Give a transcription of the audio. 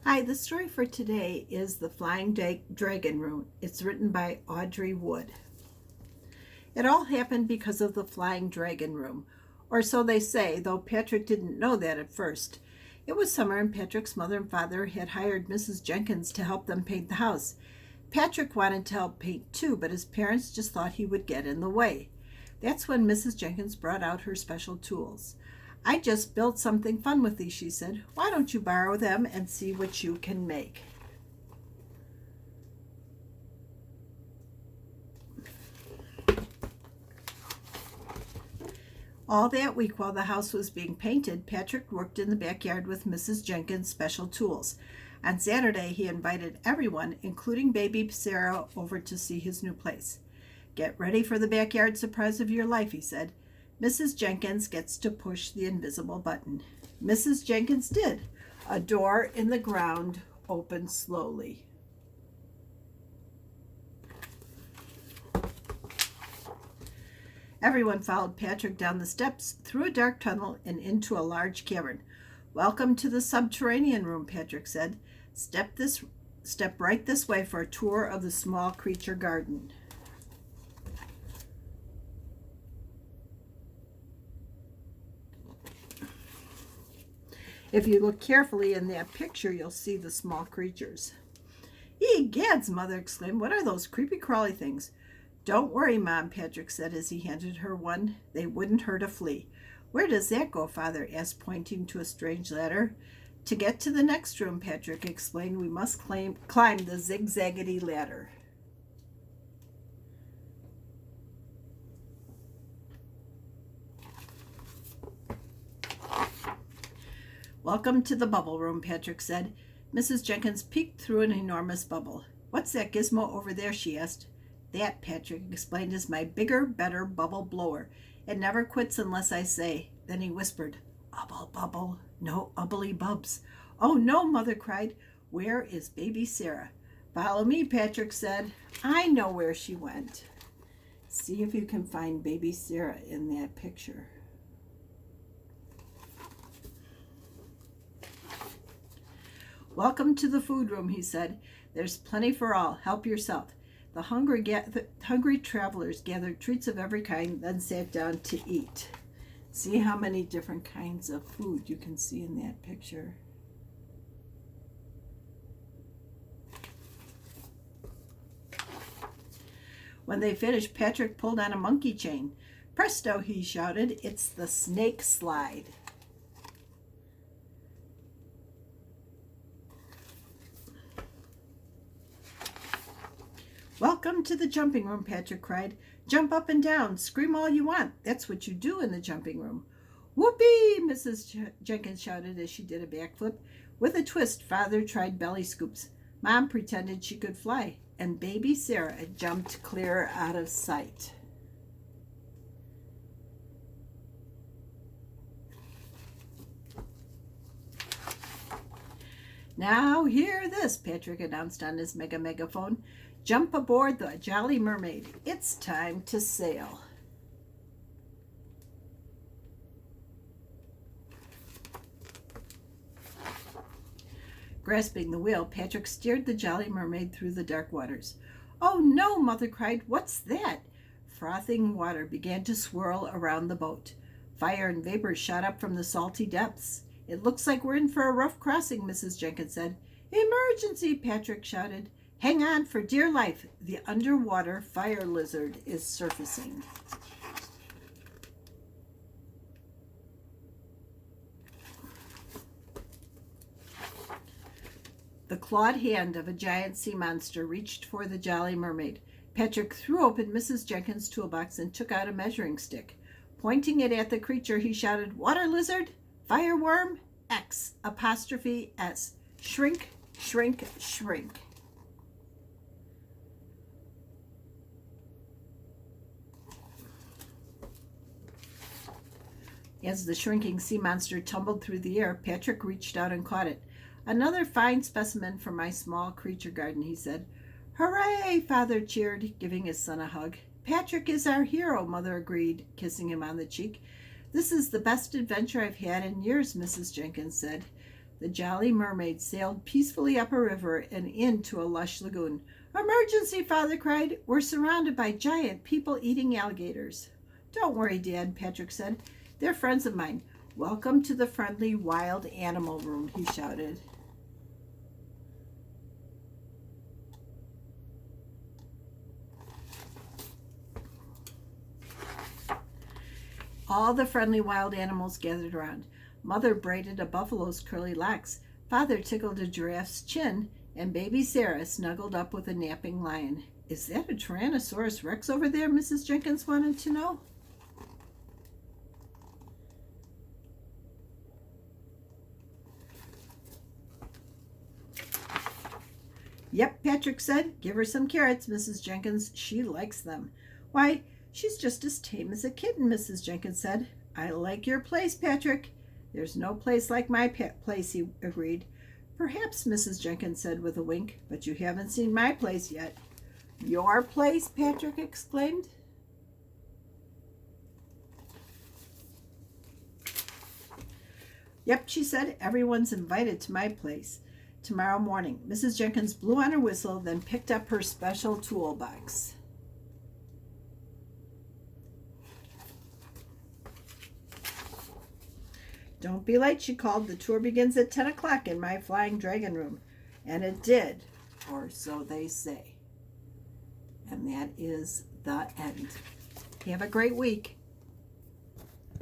Hi, the story for today is The Flying Dragon Room. It's written by Audrey Wood. It all happened because of the Flying Dragon Room, or so they say, though Patrick didn't know that at first. It was summer, and Patrick's mother and father had hired Mrs. Jenkins to help them paint the house. Patrick wanted to help paint too, but his parents just thought he would get in the way. That's when Mrs. Jenkins brought out her special tools. I just built something fun with these, she said. Why don't you borrow them and see what you can make? All that week while the house was being painted, Patrick worked in the backyard with Mrs. Jenkins' special tools. On Saturday, he invited everyone, including baby Sarah, over to see his new place. Get ready for the backyard surprise of your life, he said. Mrs. Jenkins gets to push the invisible button. Mrs. Jenkins did. A door in the ground opened slowly. Everyone followed Patrick down the steps, through a dark tunnel, and into a large cavern. Welcome to the subterranean room, Patrick said. Step right this way for a tour of the small creature garden. If you look carefully in that picture, you'll see the small creatures. Egads, Mother exclaimed. What are those creepy crawly things? Don't worry, Mom, Patrick said as he handed her one. They wouldn't hurt a flea. Where does that go, Father asked, pointing to a strange ladder. To get to the next room, Patrick explained, we must climb the zigzaggedy ladder. Welcome to the bubble room, Patrick said. Mrs. Jenkins peeked through an enormous bubble. What's that gizmo over there, she asked. That, Patrick explained, is my bigger, better bubble blower. It never quits unless I say. Then he whispered, Ubble, bubble, no ubbly bubs. Oh, no, Mother cried. Where is baby Sarah? Follow me, Patrick said. I know where she went. See if you can find baby Sarah in that picture. Welcome to the food room, he said. There's plenty for all. Help yourself. The hungry travelers gathered treats of every kind, then sat down to eat. See how many different kinds of food you can see in that picture. When they finished, Patrick pulled on a monkey chain. Presto, he shouted, it's the snake slide. Welcome to the jumping room, Patrick cried. Jump up and down, scream all you want. That's what you do in the jumping room. Whoopee, Mrs. Jenkins shouted as she did a backflip. With a twist, Father tried belly scoops. Mom pretended she could fly, and baby Sarah jumped clear out of sight. Now hear this, Patrick announced on his megaphone. Jump aboard the Jolly Mermaid. It's time to sail. Grasping the wheel, Patrick steered the Jolly Mermaid through the dark waters. Oh no, Mother cried. What's that? Frothing water began to swirl around the boat. Fire and vapor shot up from the salty depths. It looks like we're in for a rough crossing, Mrs. Jenkins said. Emergency, Patrick shouted. Hang on for dear life. The underwater fire lizard is surfacing. The clawed hand of a giant sea monster reached for the Jolly Mermaid. Patrick threw open Mrs. Jenkins' toolbox and took out a measuring stick. Pointing it at the creature, he shouted, Water lizard, fireworm, X, apostrophe S. Shrink, shrink, shrink. As the shrinking sea monster tumbled through the air, Patrick reached out and caught it. Another fine specimen for my small creature garden, he said. Hooray, Father cheered, giving his son a hug. Patrick is our hero, Mother agreed, kissing him on the cheek. This is the best adventure I've had in years, Mrs. Jenkins said. The jolly mermaid sailed peacefully up a river and into a lush lagoon. "Emergency!" Father cried. "We're surrounded by giant people-eating alligators." "Don't worry, Dad," Patrick said. "They're friends of mine. Welcome to the friendly wild animal room," he shouted. All the friendly wild animals gathered around. Mother braided a buffalo's curly locks, Father tickled a giraffe's chin, and baby Sarah snuggled up with a napping lion. "Is that a Tyrannosaurus Rex over there?" Mrs. Jenkins wanted to know. "Yep," Patrick said. "Give her some carrots, Mrs. Jenkins. She likes them." "Why, she's just as tame as a kitten," Mrs. Jenkins said. "I like your place, Patrick." "There's no place like my place," he agreed. "Perhaps," Mrs. Jenkins said with a wink, "but you haven't seen my place yet." "Your place?" Patrick exclaimed. "Yep," she said. "Everyone's invited to my place tomorrow morning." Mrs. Jenkins blew on her whistle, then picked up her special toolbox. "Don't be late," she called. "The tour begins at 10 o'clock in my flying dragon room." And it did, or so they say. And that is the end. Have a great week.